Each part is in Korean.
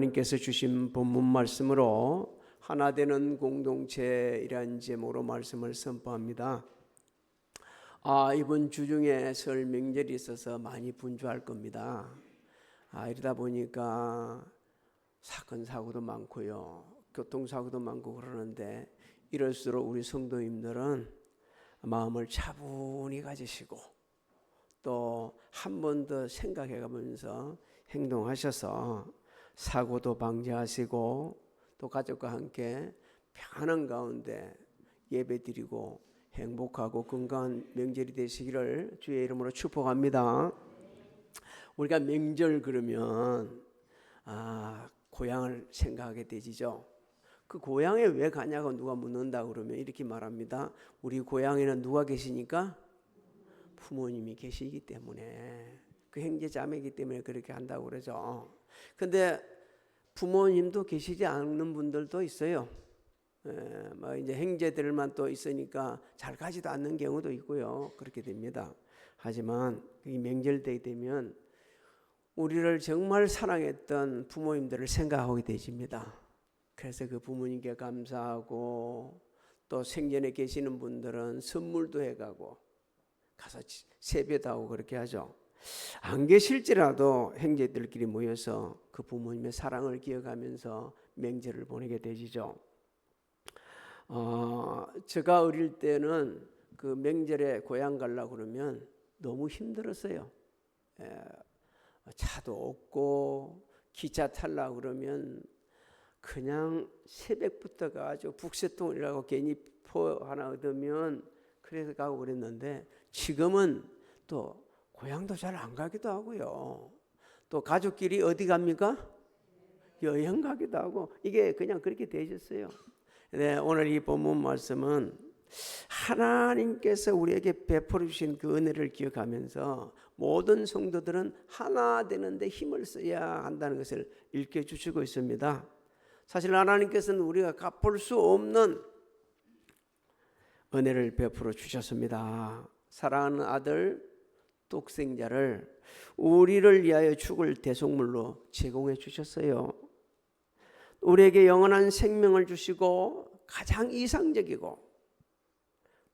하나님께서 주신 본문 말씀으로 하나 되는 공동체이란 제목으로 말씀을 선포합니다. 이번 주 중에 설 명절이 있어서 많이 분주할 겁니다. 이러다 보니까 사건 사고도 많고요, 교통사고도 많고 그러는데, 이럴수록 우리 성도님들은 마음을 차분히 가지시고 또 한 번 더 생각해 가면서 행동하셔서 사고도 방지하시고 또 가족과 함께 평안한 가운데 예배드리고 행복하고 건강한 명절이 되시기를 주의 이름으로 축복합니다. 우리가 명절 그러면 고향을 생각하게 되지죠. 그 고향에 왜 가냐고 누가 묻는다 그러면 이렇게 말합니다. 우리 고향에는 누가 계시니까? 부모님이 계시기 때문에, 그 형제 자매이기 때문에 그렇게 한다고 그러죠. 근데 부모님도 계시지 않는 분들도 있어요. 이제 형제들만 또 있으니까 잘 가지도 않는 경우도 있고요. 그렇게 됩니다. 하지만 이 명절 때 되면 우리를 정말 사랑했던 부모님들을 생각하게 되십니다. 그래서 그 부모님께 감사하고 또 생전에 계시는 분들은 선물도 해가고 가서 세배도 하고 그렇게 하죠. 안 계실지라도 형제들끼리 모여서 그 부모님의 사랑을 기억하면서 명절을 보내게 되지죠. 제가 어릴 때는 그 명절에 고향 가려고 그러면 너무 힘들었어요. 차도 없고 기차 타려고 그러면 그냥 새벽부터 가지고 북새통이라고 괜히 포 하나 얻으면 그래서 가고 그랬는데, 지금은 또 고향도 잘 안 가기도 하고요. 또 가족끼리 어디 갑니까? 여행 가기도 하고, 이게 그냥 그렇게 되셨어요. 네, 오늘 이 본문 말씀은 하나님께서 우리에게 베풀어 주신 그 은혜를 기억하면서 모든 성도들은 하나 되는데 힘을 써야 한다는 것을 일깨주시고 있습니다. 사실 하나님께서는 우리가 갚을 수 없는 은혜를 베풀어 주셨습니다. 사랑하는 아들 독생자를 우리를 위하여 죽을 대속물로 제공해 주셨어요. 우리에게 영원한 생명을 주시고 가장 이상적이고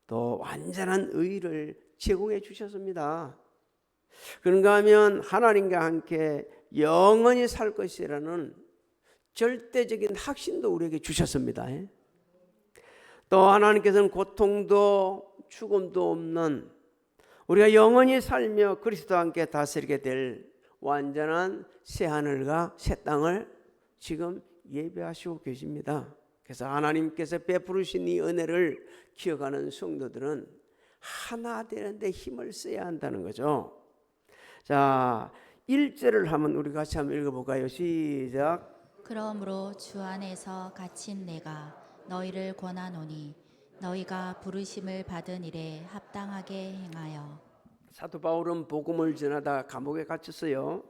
또 완전한 의를 제공해 주셨습니다. 그런가 하면 하나님과 함께 영원히 살 것이라는 절대적인 확신도 우리에게 주셨습니다. 또 하나님께서는 고통도 죽음도 없는 우리가 영원히 살며 그리스도와 함께 다스리게 될 완전한 새하늘과 새 땅을 지금 예배하시고 계십니다. 그래서 하나님께서 베푸르신 이 은혜를 기억하는 성도들은 하나 되는데 힘을 써야 한다는 거죠. 자, 1절을 한번 우리 같이 한번 읽어볼까요? 시작. 그러므로 주 안에서 갇힌 내가 너희를 권하노니 너희가 부르심을 받은 일에 합당하게 행하여. 사도 바울은 복음을 전하다 감옥에 갇혔어요.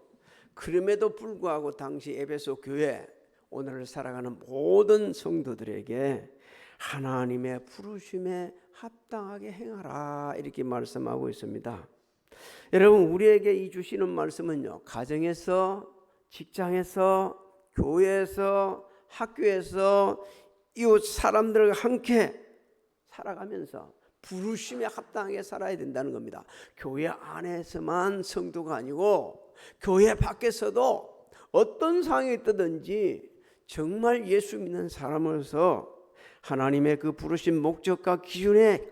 그럼에도 불구하고 당시 에베소 교회, 오늘을 살아가는 모든 성도들에게 하나님의 부르심에 합당하게 행하라 이렇게 말씀하고 있습니다. 여러분, 우리에게 이 주시는 말씀은요, 가정에서, 직장에서, 교회에서, 학교에서 이웃 사람들과 함께 살아가면서 부르심에 합당하게 살아야 된다는 겁니다. 교회 안에서만 성도가 아니고 교회 밖에서도 어떤 상황이 있든지 정말 예수 믿는 사람으로서 하나님의 그 부르신 목적과 기준에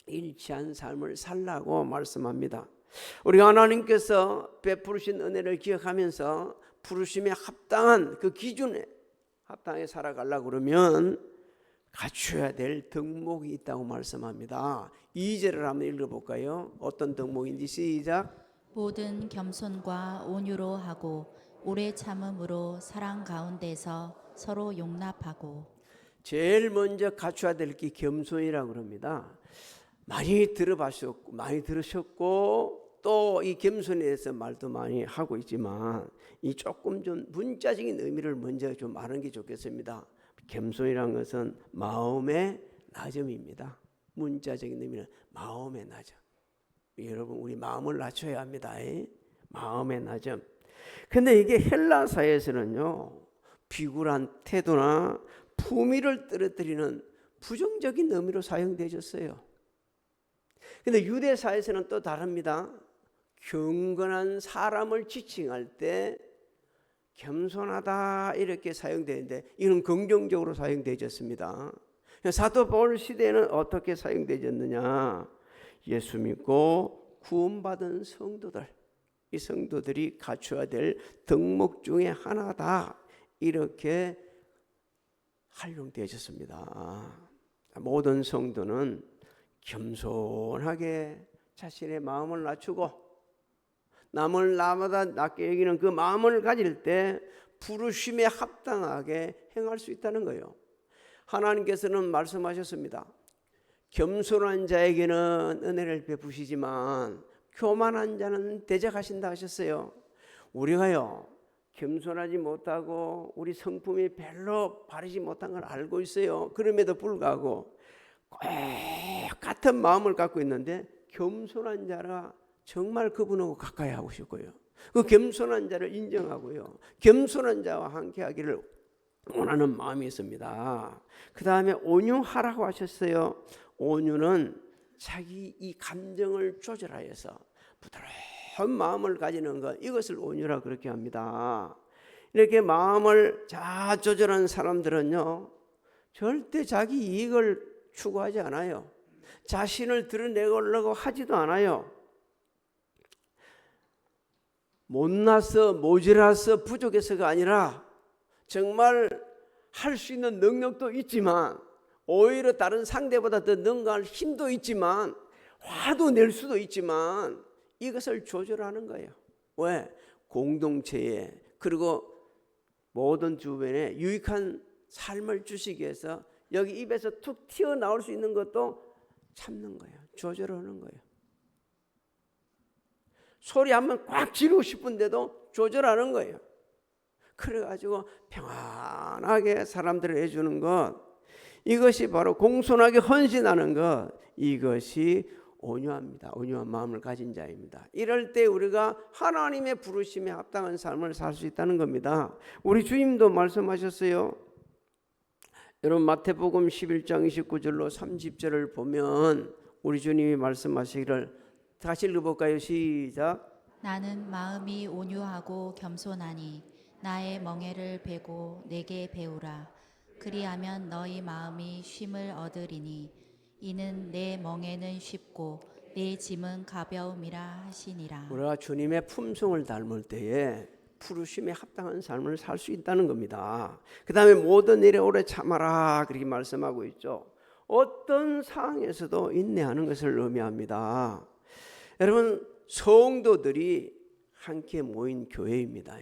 일치한 삶을 살라고 말씀합니다. 우리가 하나님께서 베푸르신 은혜를 기억하면서 부르심에 합당한 그 기준에 합당하게 살아가려고 그러면 갖춰야 될 덕목이 있다고 말씀합니다. 2절을 한번 읽어볼까요? 어떤 덕목인지 시작. 모든 겸손과 온유로 하고 오래 참음으로 사랑 가운데서 서로 용납하고. 제일 먼저 갖춰야 될 게 겸손이라고 그럽니다. 많이 들어봤었고 많이 들으셨고 또 이 겸손에 대해서 말도 많이 하고 있지만 이 조금 좀 문자적인 의미를 먼저 좀 아는 게 좋겠습니다. 겸손이라는 것은 마음의 낮음입니다. 문자적인 의미는 마음의 낮음. 여러분, 우리 마음을 낮춰야 합니다. 마음의 낮음. 근데 이게 헬라사에서는요, 비굴한 태도나 품위를 떨어뜨리는 부정적인 의미로 사용되어졌어요. 근데 유대사에서는 또 다릅니다. 경건한 사람을 지칭할 때 겸손하다 이렇게 사용되는데 이는 긍정적으로 사용되어졌습니다. 사도 바울 시대에는 어떻게 사용되어졌느냐? 예수 믿고 구원받은 성도들, 이 성도들이 갖춰야 될 덕목 중에 하나다 이렇게 활용되어졌습니다. 모든 성도는 겸손하게 자신의 마음을 낮추고 남을 나보다 낮게 여기는 그 마음을 가질 때 부르심에 합당하게 행할 수 있다는 거예요. 하나님께서는 말씀하셨습니다. 겸손한 자에게는 은혜를 베푸시지만 교만한 자는 대적하신다 하셨어요. 우리가요 겸손하지 못하고 우리 성품이 별로 바르지 못한 걸 알고 있어요. 그럼에도 불구하고 같은 마음을 갖고 있는데 겸손한 자라 정말 그분하고 가까이 하고 싶고요. 그 겸손한 자를 인정하고요. 겸손한 자와 함께 하기를 원하는 마음이 있습니다. 그 다음에 온유하라고 하셨어요. 온유는 자기 이 감정을 조절하여서 부드러운 마음을 가지는 것, 이것을 온유라 그렇게 합니다. 이렇게 마음을 잘 조절하는 사람들은요 절대 자기 이익을 추구하지 않아요. 자신을 드러내려고 하지도 않아요. 못나서 모자라서 부족해서가 아니라 정말 할 수 있는 능력도 있지만 오히려 다른 상대보다 더 능가할 힘도 있지만 화도 낼 수도 있지만 이것을 조절하는 거예요. 왜? 공동체에 그리고 모든 주변에 유익한 삶을 주시기 위해서 여기 입에서 툭 튀어나올 수 있는 것도 참는 거예요. 조절하는 거예요. 소리 한번 꽉 지르고 싶은데도 조절하는 거예요. 그래가지고 평안하게 사람들을 해주는 것, 이것이 바로 공손하게 헌신하는 것, 이것이 온유합니다. 온유한 마음을 가진 자입니다. 이럴 때 우리가 하나님의 부르심에 합당한 삶을 살 수 있다는 겁니다. 우리 주님도 말씀하셨어요. 여러분 마태복음 11장 29절로 30절을 보면 우리 주님이 말씀하시기를 다시 읽어볼까요? 시작. 나는 마음이 온유하고 겸손하니 나의 멍에를 베고 내게 배우라. 그리하면 너희 마음이 쉼을 얻으리니 이는 내 멍에는 쉽고 내 짐은 가벼움이라 하시니라. 우리가 주님의 품성을 닮을 때에 부르심에 합당한 삶을 살 수 있다는 겁니다. 그 다음에 모든 일에 오래 참아라 그렇게 말씀하고 있죠. 어떤 상황에서도 인내하는 것을 의미합니다. 여러분 성도들이 함께 모인 교회입니다.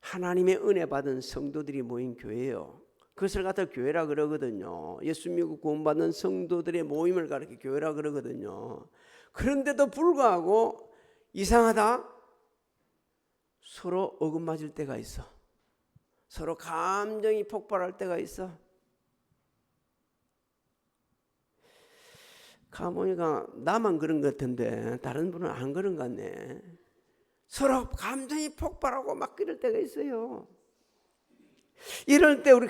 하나님의 은혜 받은 성도들이 모인 교회예요. 그것을 갖다 교회라 그러거든요. 예수 믿고 구원받은 성도들의 모임을 가리켜 교회라 그러거든요. 그런데도 불구하고 이상하다. 서로 어긋맞을 때가 있어. 서로 감정이 폭발할 때가 있어. 가보니까 나만 그런 것 같은데 다른 분은 안 그런 것 같네. 서로 감정이 폭발하고 막 그럴 때가 있어요. 이럴 때 우리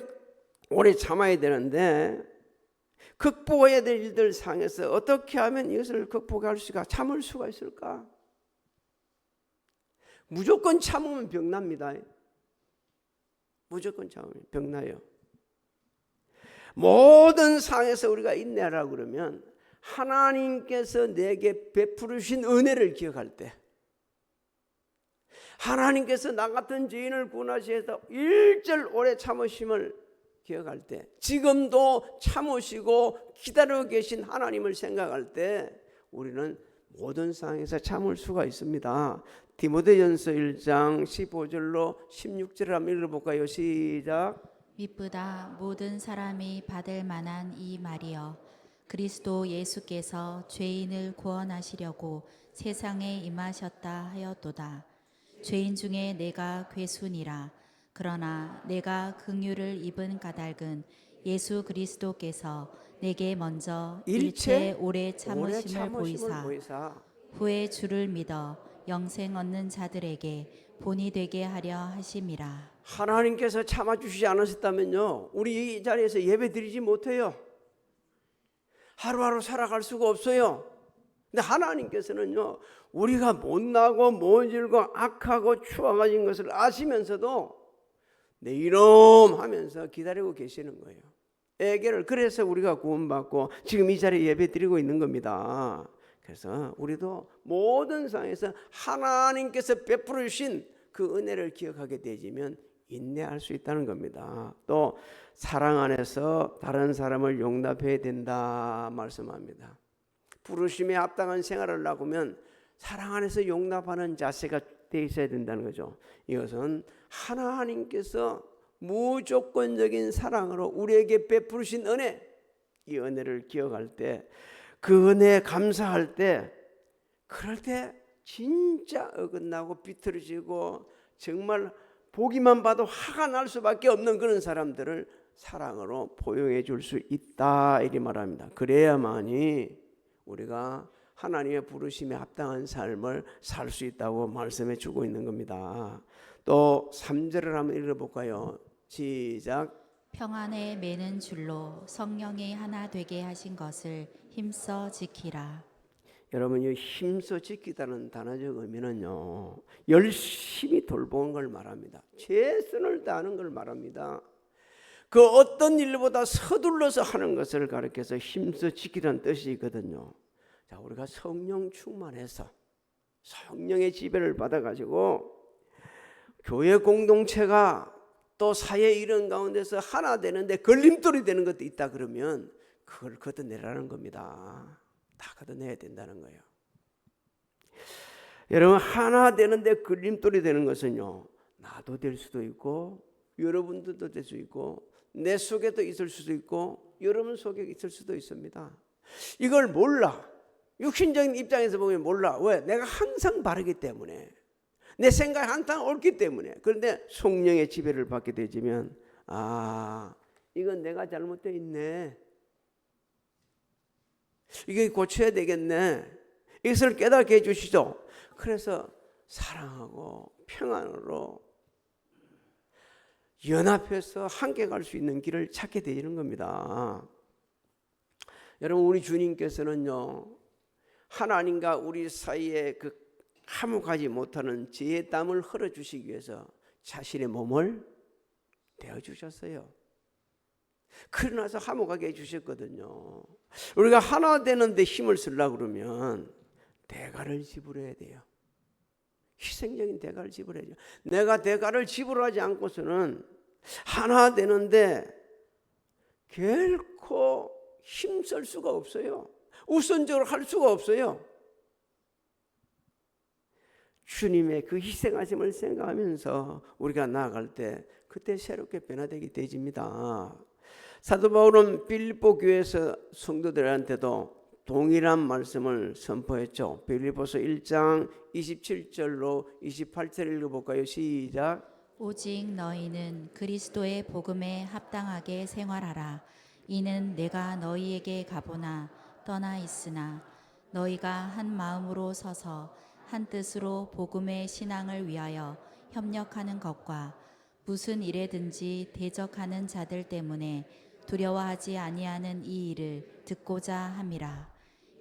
오래 참아야 되는데 극복해야 될 일들 상에서 어떻게 하면 이것을 극복할 수가 참을 수가 있을까? 무조건 참으면 병납니다. 무조건 참으면 병나요. 모든 상에서 우리가 인내하라고 그러면 하나님께서 내게 베푸르신 은혜를 기억할 때, 하나님께서 나 같은 죄인을 구원하시해서 일절 오래 참으심을 기억할 때, 지금도 참으시고 기다리고 계신 하나님을 생각할 때 우리는 모든 상황에서 참을 수가 있습니다. 디모데전서 1장 15절로 16절을 한번 읽어볼까요? 시작. 미쁘다 모든 사람이 받을 만한 이 말이여 그리스도 예수께서 죄인을 구원하시려고 세상에 임하셨다 하였도다. 죄인 중에 내가 괴순이라. 그러나 내가 긍휼을 입은 까닭은 예수 그리스도께서 내게 먼저 일체 오래 참으심을 보이사 후에 주를 믿어 영생 얻는 자들에게 본이 되게 하려 하심이라. 하나님께서 참아주시지 않으셨다면요, 우리 이 자리에서 예배 드리지 못해요. 하루하루 살아갈 수가 없어요. 근데 하나님께서는요, 우리가 못나고 모질고 악하고 추악한 것을 아시면서도 내 이놈 하면서 기다리고 계시는 거예요. 애계를. 그래서 우리가 구원받고 지금 이 자리에 예배 드리고 있는 겁니다. 그래서 우리도 모든 상황에서 하나님께서 베풀어 주신 그 은혜를 기억하게 되지면 인내할 수 있다는 겁니다. 또 사랑 안에서 다른 사람을 용납해야 된다 말씀합니다. 부르심에 합당한 생활을 하려면 사랑 안에서 용납하는 자세가 돼 있어야 된다는 거죠. 이것은 하나님께서 무조건적인 사랑으로 우리에게 베푸신 은혜, 이 은혜를 기억할 때, 그 은혜에 감사할 때, 그럴 때 진짜 어긋나고 비틀어지고 정말 보기만 봐도 화가 날 수밖에 없는 그런 사람들을 사랑으로 포용해 줄 수 있다 이렇게 말합니다. 그래야만이 우리가 하나님의 부르심에 합당한 삶을 살 수 있다고 말씀해 주고 있는 겁니다. 또 3절을 한번 읽어볼까요? 시작. 평안에 매는 줄로 성령이 하나 되게 하신 것을 힘써 지키라. 여러분, 이 힘써 지키다는 단어적 의미는요, 열심히 돌보는 걸 말합니다. 최선을 다하는 걸 말합니다. 그 어떤 일보다 서둘러서 하는 것을 가리켜서 힘써 지키라는 뜻이 있거든요. 자, 우리가 성령 충만해서 성령의 지배를 받아가지고 교회 공동체가 또 사회 이런 가운데서 하나 되는데 걸림돌이 되는 것도 있다 그러면 그걸 걷어내라는 겁니다. 다 걷어내야 된다는 거예요. 여러분, 하나 되는데 걸림돌이 되는 것은요, 나도 될 수도 있고 여러분들도 될 수 있고 내 속에도 있을 수도 있고 여러분 속에 있을 수도 있습니다. 이걸 몰라. 육신적인 입장에서 보면 몰라. 왜? 내가 항상 바르기 때문에, 내 생각이 항상 옳기 때문에. 그런데 성령의 지배를 받게 되지면, 아, 이건 내가 잘못되어 있네, 이게 고쳐야 되겠네, 이것을 깨닫게 해주시죠. 그래서 사랑하고 평안으로 연합해서 함께 갈 수 있는 길을 찾게 되는 겁니다. 여러분, 우리 주님께서는요, 하나님과 우리 사이에 그 화목하지 못하는 죄의 땀을 흘려주시기 위해서 자신의 몸을 내어주셨어요. 그러나서 화목하게 해주셨거든요. 우리가 하나 되는데 힘을 쓰려고 그러면 대가를 지불해야 돼요. 희생적인 대가를 지불해야 돼요. 내가 대가를 지불하지 않고서는 하나 되는데 결코 힘쓸 수가 없어요. 우선적으로 할 수가 없어요. 주님의 그 희생하심을 생각하면서 우리가 나아갈 때 그때 새롭게 변화되게 되집니다. 사도 바울은 빌립보 교회에서 성도들한테도 동일한 말씀을 선포했죠. 빌립보서 1장 27절로 28절 읽어볼까요? 시작. 오직 너희는 그리스도의 복음에 합당하게 생활하라. 이는 내가 너희에게 가보나 떠나 있으나 너희가 한 마음으로 서서 한 뜻으로 복음의 신앙을 위하여 협력하는 것과 무슨 일에든지 대적하는 자들 때문에 두려워하지 아니하는 이 일을 듣고자 함이라.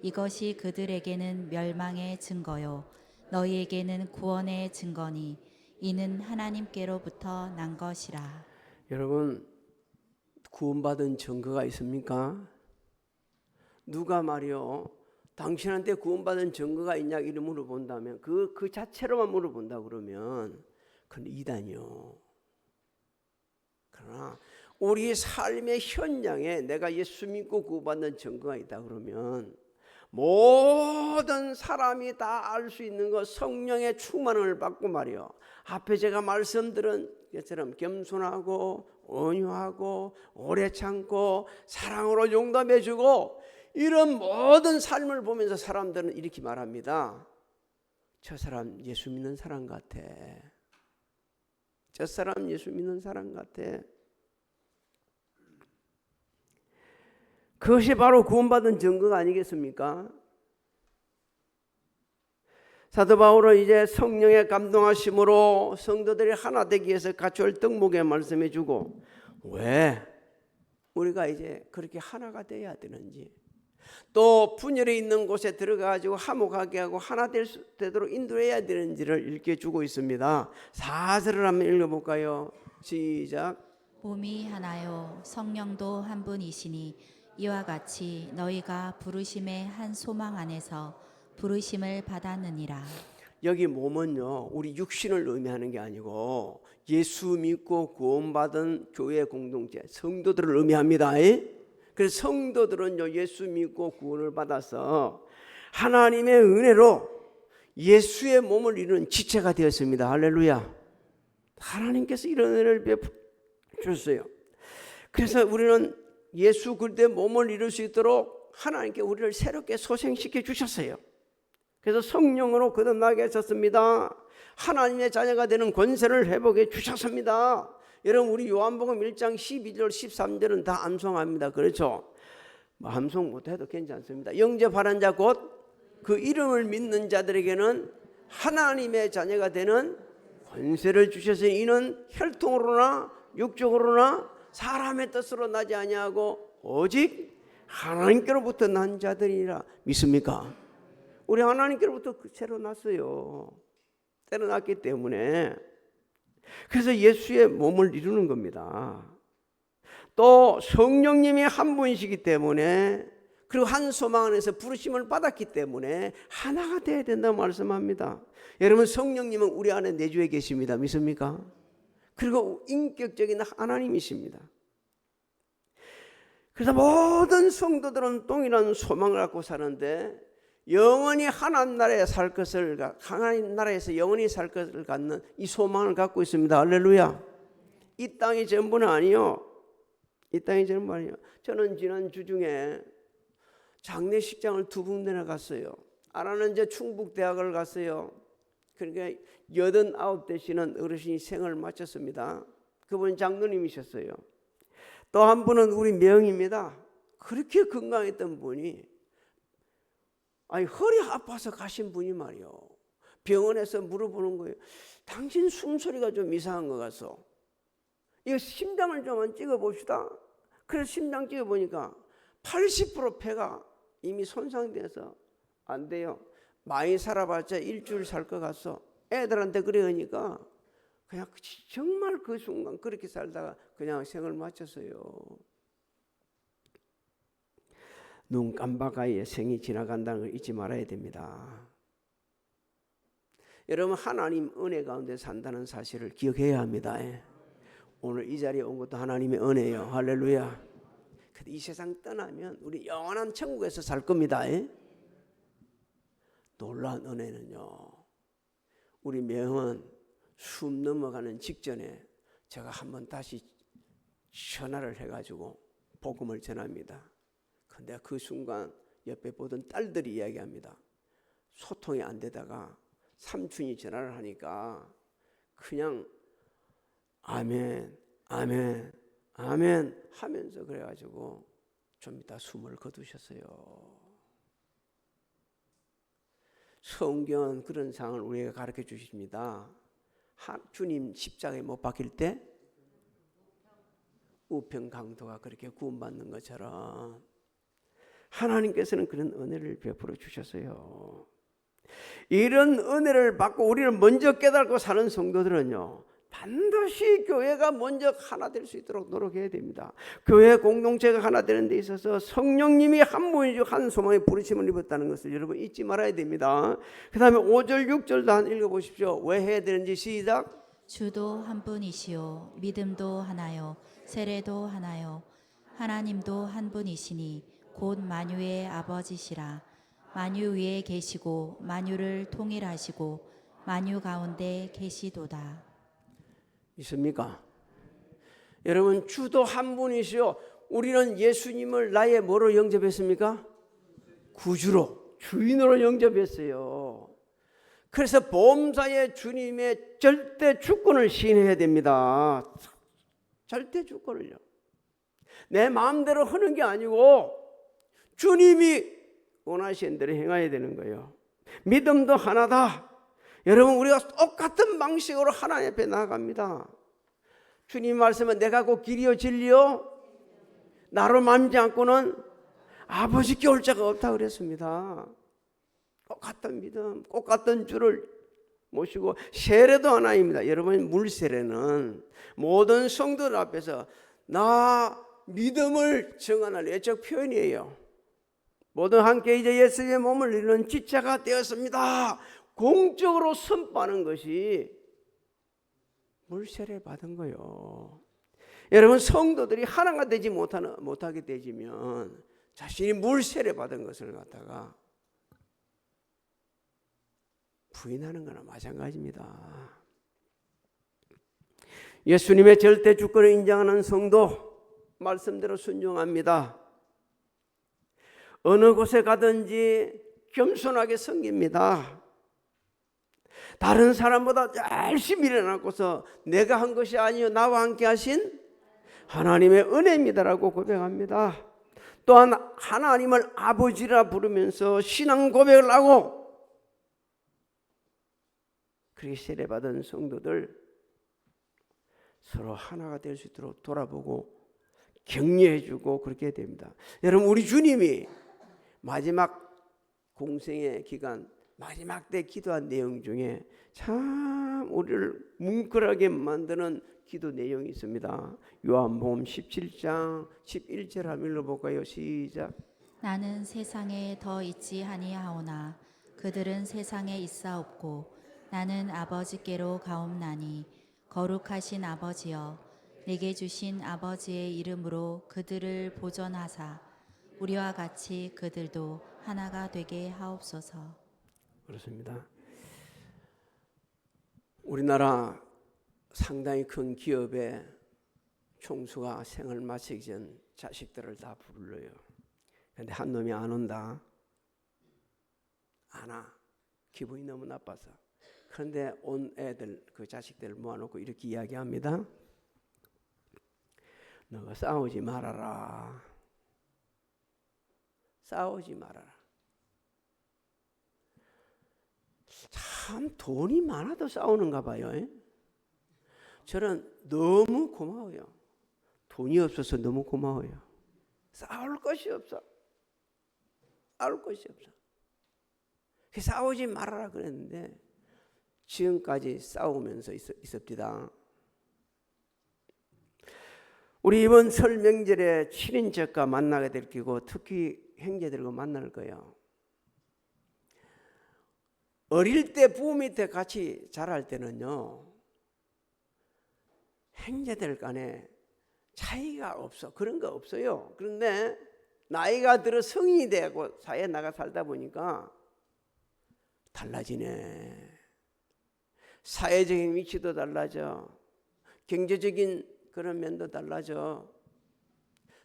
이것이 그들에게는 멸망의 증거요 너희에게는 구원의 증거니 이는 하나님께로부터 난 것이라. 여러분, 구원받은 증거가 있습니까? 누가 말이요, 당신한테 구원받은 증거가 있냐 이렇게 물어본다면, 그 자체로만 물어본다 그러면 그건 이단이요. 그러나 우리 삶의 현장에 내가 예수 믿고 구원받는 증거가 있다 그러면 모든 사람이 다 알 수 있는 것, 성령의 충만을 받고 말이요, 앞에 제가 말씀드린 것처럼 겸손하고 온유하고 오래 참고 사랑으로 용납해주고 이런 모든 삶을 보면서 사람들은 이렇게 말합니다. 저 사람 예수 믿는 사람 같아. 저 사람 예수 믿는 사람 같아. 그것이 바로 구원받은 증거가 아니겠습니까? 사도 바울은 이제 성령의 감동하심으로 성도들이 하나 되기 위해서 갖출 덕목에 말씀해 주고, 왜 우리가 이제 그렇게 하나가 돼야 되는지, 또 분열이 있는 곳에 들어가가지고 화목하게 하고 하나 되도록 인도해야 되는지를 일깨주고 있습니다. 4절을 한번 읽어볼까요? 시작. 몸이 하나요 성령도 한 분이시니 이와 같이 너희가 부르심의 한 소망 안에서 부르심을 받았느니라. 여기 몸은요, 우리 육신을 의미하는 게 아니고 예수 믿고 구원받은 교회 공동체 성도들을 의미합니다. 그래서 성도들은요, 예수 믿고 구원을 받아서 하나님의 은혜로 예수의 몸을 이루는 지체가 되었습니다. 할렐루야. 하나님께서 이런 은혜를 베푸셨어요. 그래서 우리는 예수 그리스도의 몸을 이룰 수 있도록 하나님께 우리를 새롭게 소생시켜 주셨어요. 그래서 성령으로 거듭나게 하셨습니다. 하나님의 자녀가 되는 권세를 회복해 주셨습니다. 여러분, 우리 요한복음 1장 12절 13절은 다 암송합니다. 그렇죠? 암송 못해도 괜찮습니다. 영접하는 자 곧 그 이름을 믿는 자들에게는 하나님의 자녀가 되는 권세를 주셨으니 이는 혈통으로나 육적으로나 사람의 뜻으로 나지 아니하고 오직 하나님께로부터 난 자들이라. 믿습니까? 우리 하나님께로부터 새로 났어요. 새로 났기 때문에. 그래서 예수의 몸을 이루는 겁니다. 또 성령님이 한 분이시기 때문에, 그리고 한 소망 안에서 부르심을 받았기 때문에 하나가 되어야 된다고 말씀합니다. 여러분, 성령님은 우리 안에 내주에 계십니다. 믿습니까? 그리고 인격적인 하나님이십니다. 그래서 모든 성도들은 동일한 소망을 갖고 사는데, 영원히 하나님 나라에 살 것을, 하나님 나라에서 영원히 살 것을 갖는 이 소망을 갖고 있습니다. 할렐루야. 이 땅이 전부는 아니요. 이 땅이 전부 아니요. 저는 지난 주 중에 장례식장을 2군데나 갔어요. 하나는 이제 충북대학을 갔어요. 그러니까 89 되시는 어르신이 생을 마쳤습니다. 그분은 장로님이셨어요. 또 한 분은 우리 명입니다. 그렇게 건강했던 분이, 아니 허리 아파서 가신 분이 말이요, 병원에서 물어보는 거예요. 당신 숨소리가 좀 이상한 것 같소. 이거 심장을 좀 찍어봅시다. 그래서 심장 찍어보니까 80% 폐가 이미 손상돼서 안 돼요. 많이 살아봤자 일주일 살 것 같소. 애들한테 그래 하니까 그냥 정말 그 순간 그렇게 살다가 그냥 생을 마쳤어요. 눈 깜박하게 생이 지나간다는 걸 잊지 말아야 됩니다. 여러분, 하나님 은혜 가운데 산다는 사실을 기억해야 합니다. 오늘 이 자리에 온 것도 하나님의 은혜예요. 할렐루야. 근데 이 세상 떠나면 우리 영원한 천국에서 살 겁니다. 놀라운 은혜는요, 우리 명은 숨 넘어가는 직전에 제가 한번 다시 전화를 해가지고 복음을 전합니다. 근데 그 순간 옆에 보던 딸들이 이야기합니다. 소통이 안 되다가 삼촌이 전화를 하니까 그냥 아멘, 아멘, 아멘 하면서 그래가지고 좀 이따 숨을 거두셨어요. 성경은 그런 상황을 우리에게 가르쳐 주십니다. 주님 십자가에 못 박힐 때 우평강도가 그렇게 구원받는 것처럼 하나님께서는 그런 은혜를 베풀어 주셨어요. 이런 은혜를 받고 우리를 먼저 깨닫고 사는 성도들은요, 반드시 교회가 먼저 하나 될 수 있도록 노력해야 됩니다. 교회 공동체가 하나 되는 데 있어서 성령님이 한 분이죠, 한 소망의 부르심을 입었다는 것을 여러분 잊지 말아야 됩니다. 그 다음에 5절 6절도 한 읽어보십시오. 왜 해야 되는지 시작. 주도 한 분이시요 믿음도 하나요 세례도 하나요 하나님도 한 분이시니 곧 만유의 아버지시라. 만유 위에 계시고 만유를 통일하시고 만유 가운데 계시도다. 있습니까? 여러분, 주도 한 분이시요. 우리는 예수님을 나의 뭐로 영접했습니까? 구주로, 주인으로 영접했어요. 그래서 보험사의 주님의 절대 주권을 시인해야 됩니다. 절대 주권을요. 내 마음대로 하는 게 아니고 주님이 원하시는 대로 행해야 되는 거예요. 믿음도 하나다. 여러분, 우리가 똑같은 방식으로 하나님 앞에 나아갑니다. 주님 말씀은 내가 곧 길이요 진리요 나로 맘지 않고는 아버지께 올 자가 없다 그랬습니다. 똑같은 믿음, 똑같은 주를 모시고 세례도 하나입니다. 여러분, 물세례는 모든 성도들 앞에서 나 믿음을 증언할 외적 표현이에요. 모두 함께 이제 예수의 몸을 이루는 지체가 되었습니다. 공적으로 선포하는 것이 물세례 받은 거예요. 여러분, 성도들이 하나가 되지 못하게 되지면 자신이 물세례 받은 것을 갖다가 부인하는 거나 마찬가지입니다. 예수님의 절대 주권을 인정하는 성도 말씀대로 순종합니다. 어느 곳에 가든지 겸손하게 섬깁니다. 다른 사람보다 열심히 일어나고서 내가 한 것이 아니요 나와 함께 하신 하나님의 은혜입니다라고 고백합니다. 또한 하나님을 아버지라 부르면서 신앙 고백을 하고, 그렇게 세례받은 성도들 서로 하나가 될 수 있도록 돌아보고 격려해주고 그렇게 됩니다. 여러분, 우리 주님이 마지막 공생의 기간 마지막 때 기도한 내용 중에 참 우리를 뭉클하게 만드는 기도 내용이 있습니다. 요한복음 17장 11절 한번 읽어볼까요? 시작. 나는 세상에 더 있지 아니하오나 그들은 세상에 있사옵고 나는 아버지께로 가옵나니 거룩하신 아버지여 내게 주신 아버지의 이름으로 그들을 보존하사 우리와 같이 그들도 하나가 되게 하옵소서. 그렇습니다. 우리나라 상당히 큰 기업의 총수가 생을 마치기 전 자식들을 다 불러요. 근데 한 놈이 안 온다. 안 와. 기분이 너무 나빠서. 그런데 온 애들, 그 자식들을 모아놓고 이렇게 이야기합니다. 너가 싸우지 말아라. 싸우지 말아라. 참 돈이 많아도 싸우는가 봐요. 저는 너무 고마워요. 돈이 없어서 너무 고마워요. 싸울 것이 없어. 싸울 것이 없어. 싸우지 말아라 그랬는데 지금까지 싸우면서 있습니다. 우리 이번 설 명절에 친인척과 만나게 될 거고 특히 형제들과 만날 거예요. 어릴 때 부모 밑에 같이 자랄 때는요, 형제들 간에 차이가 없어. 그런 거 없어요. 그런데 나이가 들어 성인이 되고 사회에 나가 살다 보니까 달라지네. 사회적인 위치도 달라져. 경제적인 그런 면도 달라져.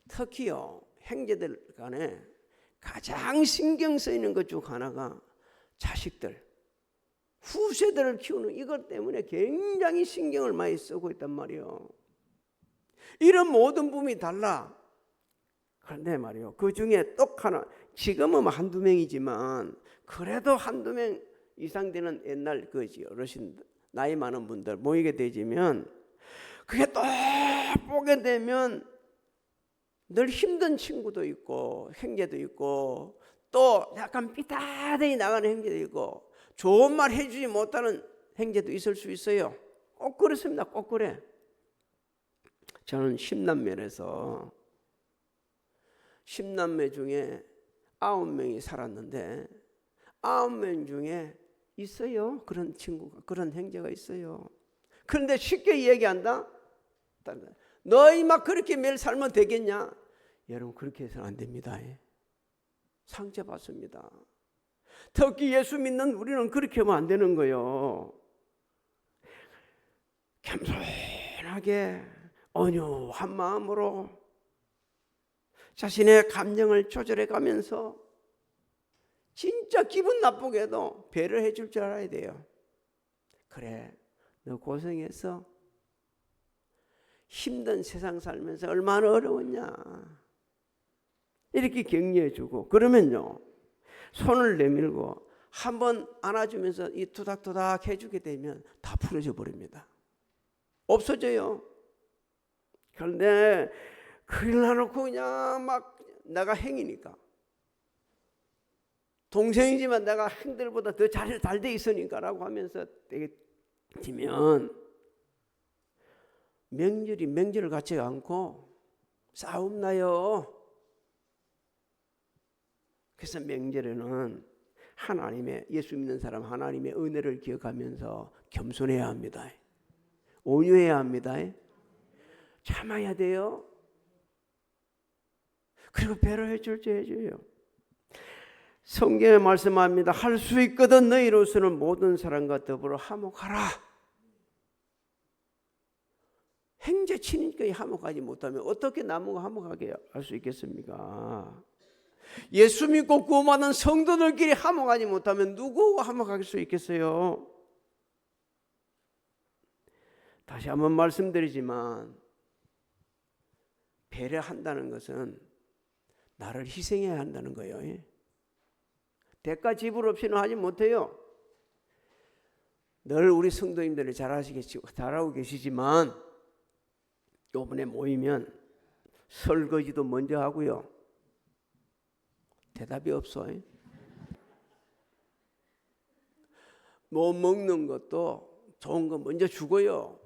특히요, 형제들 간에 가장 신경 쓰이는 것 중 하나가 자식들, 후세대를 키우는 이것 때문에 굉장히 신경을 많이 쓰고 있단 말이에요. 이런 모든 부분이 달라. 그런데 말이에요, 그 중에 똑 하나, 지금은 한두 명이지만 그래도 한두 명 이상 되는 옛날 그지 어르신들, 나이 많은 분들 모이게 되지면 그게 또 보게 되면 늘 힘든 친구도 있고 형제도 있고 또 약간 삐딱하게 나가는 형제도 있고 좋은 말 해주지 못하는 형제도 있을 수 있어요. 꼭 그렇습니다. 꼭 그래. 저는 10남매라서 10남매 중에 9명이 살았는데 9명 중에 있어요. 그런 친구가, 그런 형제가 있어요. 그런데 쉽게 얘기한다. 너희 막 그렇게 매일 살면 되겠냐? 여러분, 그렇게 해서는 안 됩니다. 상처받습니다. 특히 예수 믿는 우리는 그렇게 하면 안 되는 거예요. 겸손하게 온유한 마음으로 자신의 감정을 조절해 가면서 진짜 기분 나쁘게도 배려를 해줄 줄 알아야 돼요. 그래, 너 고생했어. 힘든 세상 살면서 얼마나 어려웠냐. 이렇게 격려해 주고 그러면요, 손을 내밀고 한번 안아주면서 이 토닥토닥 해주게 되면 다 풀어져 버립니다. 없어져요. 그런데 그걸 놔놓고 그냥 막 내가 행이니까, 동생이지만 내가 행들보다 더 잘 돼 있으니까라고 하면서 되면 명절이 명절을 갖지 않고 싸움 나요. 그래서 명절에는 하나님의, 예수 믿는 사람 하나님의 은혜를 기억하면서 겸손해야 합니다. 온유해야 합니다. 참아야 돼요. 그리고 배려해 줄 줄 해줘요. 성경에 말씀합니다. 할 수 있거든 너희로서는 모든 사람과 더불어 화목하라. 형제 친인끼리 화목하지 못하면 어떻게 남과 화목하게 할 수 있겠습니까? 예수 믿고 구원받은 성도들끼리 화목하지 못하면 누구와 화목할 수 있겠어요? 다시 한번 말씀드리지만 배려한다는 것은 나를 희생해야 한다는 거예요. 대가 지불 없이는 하지 못해요. 늘 우리 성도님들이 잘하고 계시지만 이번에 모이면 설거지도 먼저 하고요. 대답이 없어요. 뭐 먹는 것도 좋은 거 먼저 주고요.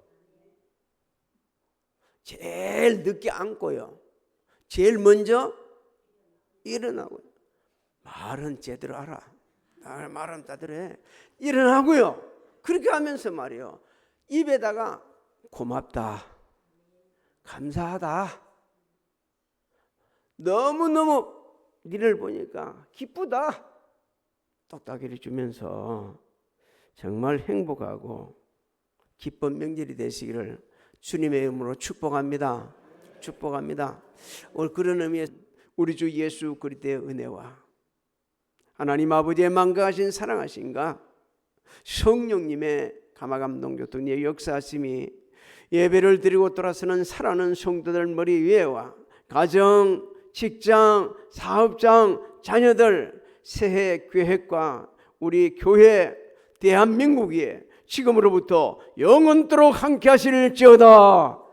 제일 늦게 앉고요. 제일 먼저 일어나고요. 말은 제대로 알아. 말은 제대로 해. 일어나고요. 그렇게 하면서 말이요. 입에다가 고맙다, 감사하다, 너무너무 니를 보니까 기쁘다, 똑딱이를 주면서 정말 행복하고 기쁜 명절이 되시기를 주님의 이름으로 축복합니다. 축복합니다. 오늘 그런 의미에서 우리 주 예수 그리스도의 은혜와 하나님 아버지의 만가하신 사랑하신가 성령님의 감화감동교통의 역사하심이 예배를 드리고 돌아서는 살아가는 성도들 머리 위에와 가정, 직장, 사업장, 자녀들 새해 계획과 우리 교회 대한민국에 지금으로부터 영원토록 함께 하실지어다.